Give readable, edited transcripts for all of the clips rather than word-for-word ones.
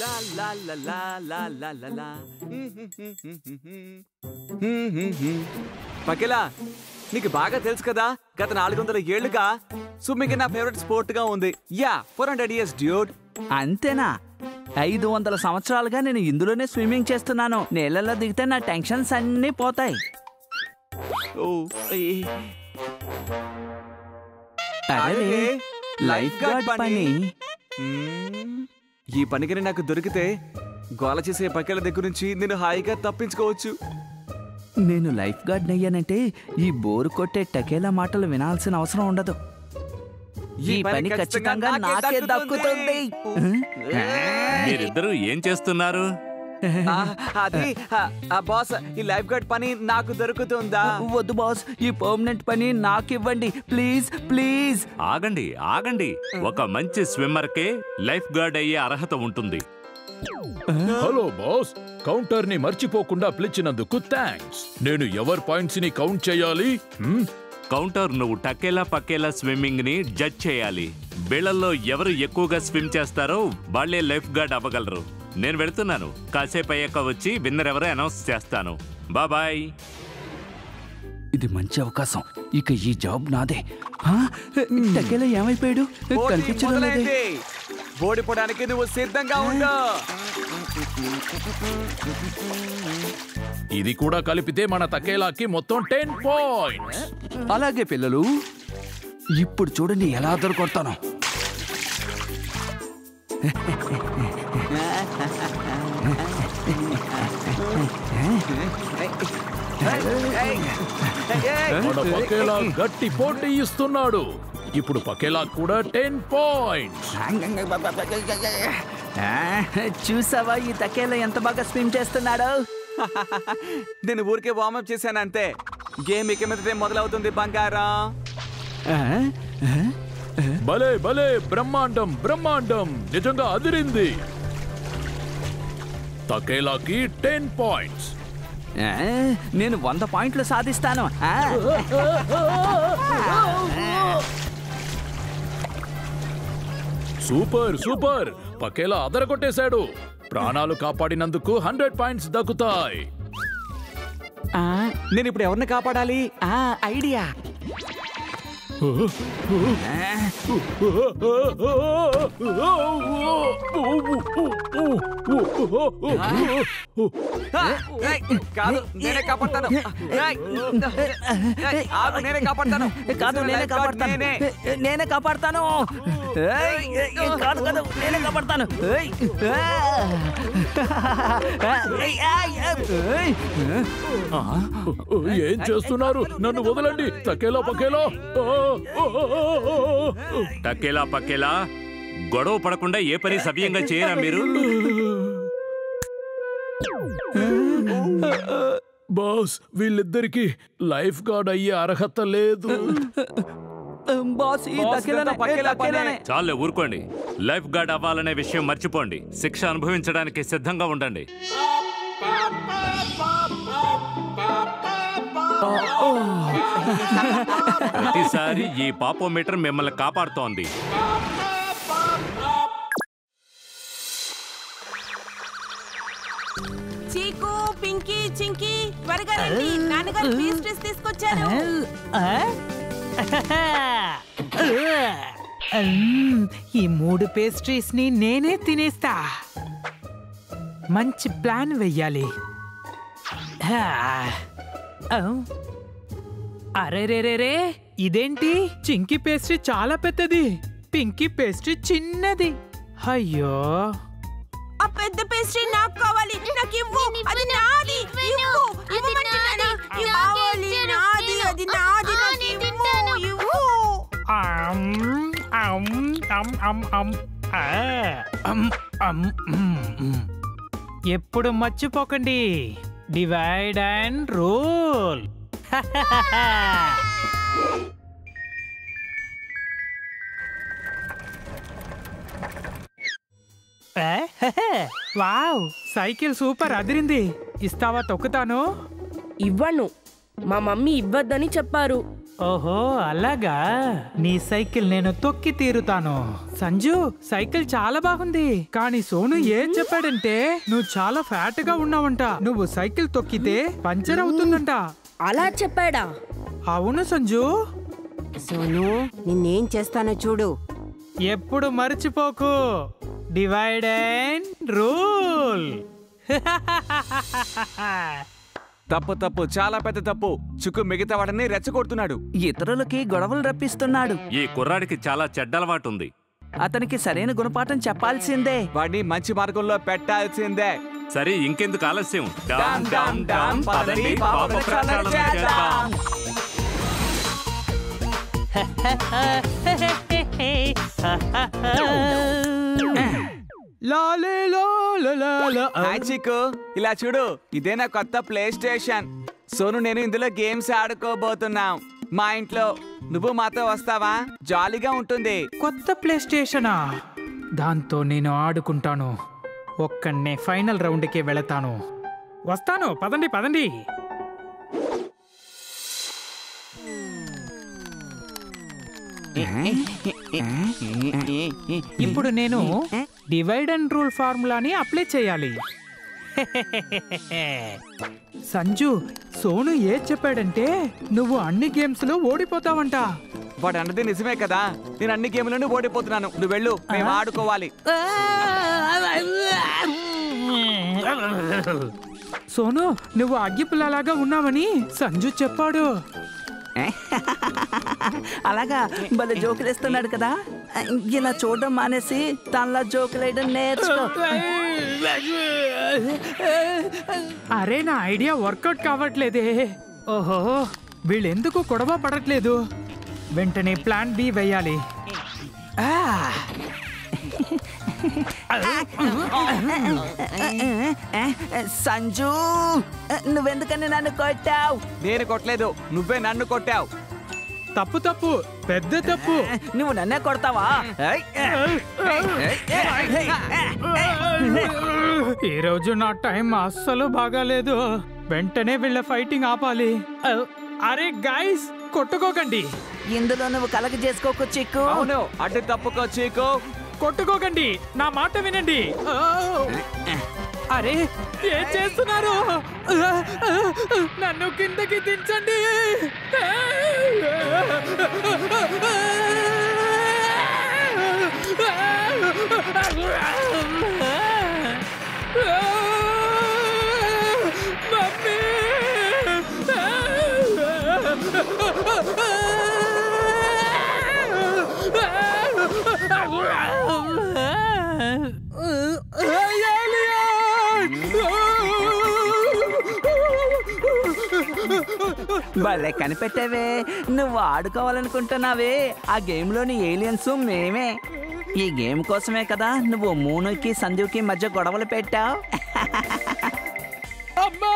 లా లా లా లా లా లా లా లా. పకేలా, నీకు బాగా తెలుసు కదా, గత 400 ఏళ్లుగా స్విమ్మింగ్ నా ఫేవరెట్ స్పోర్ట్ గా ఉంది. Yeah, 400 years dude. అంతేనా? 500 సంవత్సరాలుగా నేను ఇందులోనే స్విమ్మింగ్ చేస్తున్నాను. నీళ్ళలో దిగితే నా టెన్షన్స్ అన్నీ పోతాయి. అరే, లైఫ్ గార్డ్ పని. ఈ పనికి నాకు దొరికితే గోల చేసే పకేల దగ్గర నుంచి నేను హాయిగా తప్పించుకోవచ్చు. నేను లైఫ్ గార్డ్ అయ్యానంటే ఈ బోరు కొట్టే టకేలా మాటలు వినాల్సిన అవసరం ఉండదు. ఈ పని ఖచ్చితంగా నాకే దక్కుతుంది. మీరిద్దరూ ఏం చేస్తున్నారు? అది బాస్, ఈ లైఫ్ గార్డ్ పని నాకు దొరుకుతుందా? వద్దు బాస్, ఈ పర్మనెంట్ పని నాకు ఇవ్వండి ప్లీజ్ ప్లీజ్. ఆగండి ఆగండి, ఒక మంచి స్విమ్మర్ కే లైఫ్ గార్డ్ అయ్యే అర్హత ఉంటుంది. హలో బాస్, కౌంటర్ ని మర్చిపోకుండా పిలిచినందుకు థ్యాంక్స్. నేను ఎవరి పాయింట్స్ ని కౌంట్ చేయాలి? కౌంటర్, నువ్వు టకేలా పకేలా స్విమ్మింగ్ ని జడ్జ్ చేయాలి. బిళ్ళల్లో ఎవరు ఎక్కువగా స్విమ్ చేస్తారో వాళ్లే లైఫ్ గార్డ్ అవ్వగలరు. నేను వెళ్తున్నాను, కాసేపు అయ్యాక వచ్చి విన్నర్ ఎవరో అనౌన్స్ చేస్తాను. బాయ్. ఇది మంచి అవకాశం, ఇక ఈ జాబ్ నాదే. టకేలా ఏమైపోయాడు? కనిపించడం లేదే. ఓడిపోవడానికి నువ్వు సిద్ధంగా ఉండు. ఇది కూడా కలిపితే మన తకేలాకి మొత్తం 10 points. అలాగే పిల్లలు, ఇప్పుడు చూడండి ఎలా దొరకొడతాను. మన పకేలా గట్టి పోటీ ఇస్తున్నాడు. ఇప్పుడు పకేలా కూడా 10 points. చూసావా ఈ తకేలా ఎంత బాగా స్విమ్ చేస్తున్నాడు? నేను ఊరికే వార్మప్ చేశాను అంతే. గేమ్ ఇక మీదటే మొదలవుతుంది బంగారం. భలే భలే, బ్రహ్మాండం బ్రహ్మాండం, నిజంగా అదిరింది. తకేలాకి 10 points. నేను 100 పాయింట్లు సాధిస్తాను. Super super, పకేలా అదరగొట్టేశాడు. ప్రాణాలు కాపాడినందుకు 100 points దక్కుతాయి. నేను ఇప్పుడు ఎవరిని కాపాడాలి? ఐడియా. కాదు, నేనే కాపాడతాను. నేనే కాపాడతాను. కాదు, నేనే కాపాడతాను. నేనే కాపాడతాను. కాదు కాదు, నేనే కాపాడతాను. ఏం చేస్తున్నారు? నన్ను వదలండి. తకేలా పకేలా, టకేలా పకేలా, గొడవ పడకుండా ఏ పని సవ్యంగా చేయరా మీరు? బాస్, వీళ్ళిద్దరికి లైఫ్ గార్డ్ అయ్యే అర్హత లేదు. చాలే ఊరుకోండి. లైఫ్ గార్డ్ అవ్వాలనే విషయం మర్చిపోండి. శిక్ష అనుభవించడానికి సిద్ధంగా ఉండండి. ప్రతిసారి ఈ పాపోమీటర్ మిమ్మల్ని కాపాడుతోంది. చీకు, పింకీ, చింకీ, త్వరగా రండి. నాన్నగారు పేస్ట్రీస్ తీసుకొచ్చారు. ఈ 3 పేస్ట్రీస్ ని నేనే తినేస్తా. మంచి ప్లాన్ వెయ్యాలి. అరేరేరేరే, ఇదేంటి? చింకీ పేస్ట్రీ చాలా పెద్దది, పింకీ పేస్ట్రీ చిన్నది. అయ్యో, ఆ పెద్ద పేస్ట్రీ నాకు కావాలి. నాకు ఇవ్వు, అది నాది. ఇవ్వు, ఇవ్వమంటున్నానా? కావాలి, నాది, అది నాది. నాకు ఇవ్వు. ఎప్పుడు మర్చిపోకండి, divide and rule. Wow, cycle super, అదిరింది. ఇస్తావా? తొక్కుతాను. ఇవ్వను, మా మమ్మీ ఇవ్వద్దని చెప్పారు. ఓహో అలాగా నీ సైకిల్ నేను తొక్కి తీరుతాను. సంజు సైకిల్ చాలా బాగుంది, కానీ సోను ఏం చెప్పాడంటే నువ్వు చాలా ఫ్యాట్ గా ఉన్నావంట. నువ్వు సైకిల్ తొక్కితే పంచర్ అవుతుందంట. అలా చెప్పాడా? అవును సంజు. సోను నిన్నేం చేస్తానో చూడు. ఎప్పుడు మర్చిపోకు, డివైడ్ అండ్ రూల్. తప్పు తప్పు, చాలా పెద్ద తప్పు. చుక్కు మిగతా వాడిని రెచ్చగొడుతున్నాడు. ఇతరులకి గొడవలు రప్పిస్తున్నాడు. ఈ కుర్రాడికి చాలా చెడ్డలవాటు ఉంది. అతనికి సరైన గుణపాఠం చెప్పాల్సిందే. వాడిని మంచి మార్గంలో పెట్టాల్సిందే. సరే ఇంకెందుకు ఆలస్యం, డామ్ డామ్ డామ్, పదండి, పాప ప్రక్షాళన చేద్దాం. లాలే లాల. హాయ్ చిక్కు, ఇలా చూడు, ఇదే నా కొత్త ప్లే స్టేషన్. సోను నేను ఇందులో గేమ్స్ ఆడుకోబోతున్నాం. మా ఇంట్లో నువ్వు మాతో వస్తావా? జాలీగా ఉంటుంది. కొత్త ప్లే స్టేషనా? దాంతో నేను ఆడుకుంటాను. ఒక్కనే ఫైనల్ రౌండ్కి వెళతాను. వస్తాను, పదండి పదండి. ఇప్పుడు నేను డివైడ్ అండ్ రూల్ ఫార్ములాని అప్లై చేయాలి. సంజు, సోను ఏ చెప్పాడంటే నువ్వు అన్ని గేమ్స్ లో ఓడిపోతావంట. వాడు అన్నది నిజమే కదా. నేను అన్ని గేమ్లను ఓడిపోతున్నాను. నువ్వు వెళ్ళు, మేము ఆడుకోవాలి. సోను, నువ్వు అగ్గిపుల్లలాగా ఉన్నావని సంజు చెప్పాడు. అలాగా భలే జోకులేస్తున్నాడు కదా. ఇలా చూడడం మానేసి తనలా జోకులేయడం నేర్చుకో. అరే నా ఐడియా వర్కౌట్ కావట్లేదే. ఓహో, వీళ్ళెందుకు గొడవ పడట్లేదు? వెంటనే ప్లాన్ బి వేయాలి. సంజు, నువ్వెందుకని నన్ను కొట్టావు? నేను కొట్టలేదు, నువ్వే నన్ను కొట్టావు. తప్పు తప్పు, పెద్ద తప్పు. నువ్వు నన్నే కొడతావా? ఈ రోజు నా టైం అస్సలు బాగాలేదు. వెంటనే వీళ్ళ ఫైటింగ్ ఆపాలి. అరే గైస్, కొట్టుకోకండి. ఇందులో నువ్వు కలగ చేసుకోకు చిక్కు. అవును, అటు తప్పుకో చీకు. కొట్టుకోకండి, నా మాట వినండి. అరే ఏం చేస్తున్నారు? నన్ను కిందకి దించండి. భలే కనిపెట్టావే. నువ్వు ఆడుకోవాలనుకుంటున్నావే ఆ గేమ్ లోని ఏలియన్స్ మేమే. ఈ గేమ్ కోసమే కదా నువ్వు మూనుకి సంజుకి మధ్య గొడవలు పెట్టావు. అమ్మా,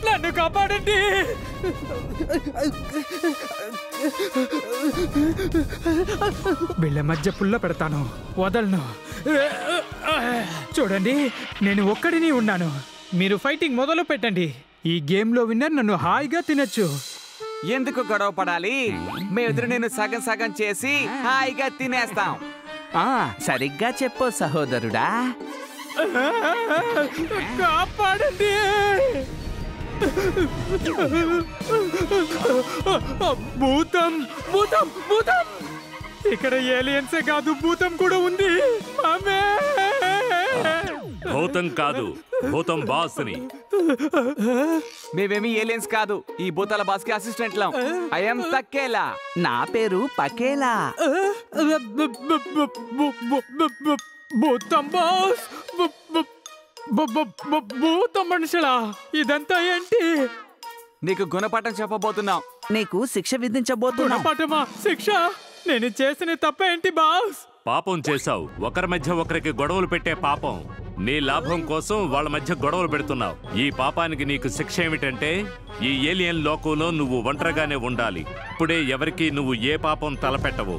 నన్ను కాపాడండి. వీళ్ళ మధ్య పుల్ల పెడతాను, వదలను. చూడండి, నేను ఒక్కడిని ఉన్నాను. మీరు ఫైటింగ్ మొదలు పెట్టండి. ఈ గేమ్ లో విన్నర్ నన్ను హాయిగా తినొచ్చు. ఎందుకు గొడవ పడాలి? మేమిద్దరు నేను సగం సగం చేసి హాయిగా తినేస్తాం. సరిగ్గా చెప్పు సహోదరుడా. కాపాడండి. భూతం భూతం భూతం. ఇక్కడ ఏలియన్సే కాదు, భూతం కూడా ఉంది. భూతం కాదు, భూతం బాస్ని. మేమేమి ఏలియన్స్ కాదు, ఈ భూతాల బాస్ కి అసిస్టెంట్లం. ఐఎం తక్కేలా. నా పేరు పకేలా. భూతం బాస్, భూతం మనుషులా? ఇదంతా ఏంటి? నీకు గుణపాఠం చెప్పబోతున్నాం. నీకు శిక్ష విధించబోతున్నా. గుణపాఠమా? శిక్ష? నేను చేసిన తప్పేంటి బాస్? పాపం చేశావు. ఒకరి మధ్య ఒకరికి గొడవలు పెట్టే పాపం. నీ లాభం కోసం వాళ్ళ మధ్య గొడవలు పెడుతున్నావు. ఈ పాపానికి నీకు శిక్ష ఏమిటంటే ఈ ఏలియన్ లోకంలో నువ్వు ఒంటరిగానే ఉండాలి. ఇప్పుడే ఎవరికి నువ్వు ఏ పాపం తలపెట్టవు.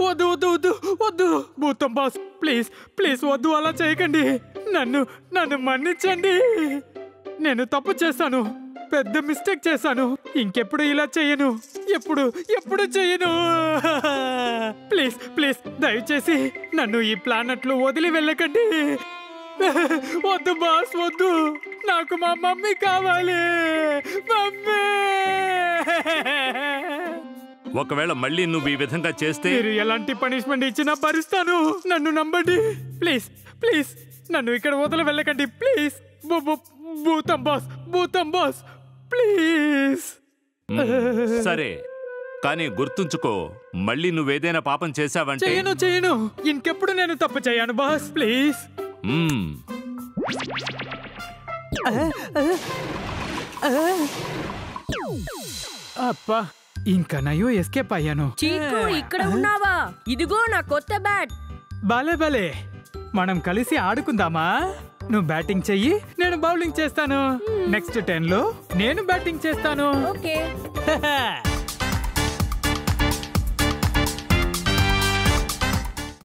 వద్దు వద్దు వద్దు వద్దు. భూతం బాస్, ప్లీజ్ ప్లీజ్ వద్దు, అలా చేయకండి. నన్ను మన్నించండి. నేను తప్పు చేశాను, పెద్ద మిస్టేక్ చేశాను. ఇంకెప్పుడు ఇలా చెయ్యను, ఎప్పుడు చెయ్యను. ప్లీజ్ ప్లీజ్ దయచేసి నన్ను ఈ ప్లానెట్లో వదిలి వెళ్ళకండి. వద్దు బాస్, వద్దు. నాకు మా మమ్మీ కావాలి. మమ్మీ! ఒకవేళ మళ్ళీ నువ్వు ఈ విధంగా చేస్తే మీరు ఎలాంటి పనిష్మెంట్ ఇచ్చినా భరిస్తాను. నన్ను నమ్మండి ప్లీజ్ ప్లీజ్. నన్ను ఇక్కడ వదిలి వెళ్ళకండి ప్లీజ్. భూతం బాస్ ప్లీజ్. సరే, కానీ గుర్తుంచుకో, మళ్ళీ నువ్వేదైనా పాపం చేశావంటే చేయను. ఇంకెప్పుడు నేను తప్పు చేయను బాస్, ప్లీజ్. అప్పా, ఇంకా నయ్యో ఎస్కేప్ అయ్యాను. చీకు, ఇక్కడ ఉన్నావా? ఇదిగో నా కొత్త బ్యాట్. భలే మనం కలిసి ఆడుకుందామా? నువ్వు బ్యాటింగ్ చెయ్యి, నేను బౌలింగ్ చేస్తాను. నెక్స్ట్ 10 లో నేను బ్యాటింగ్ చేస్తాను. ఓకే.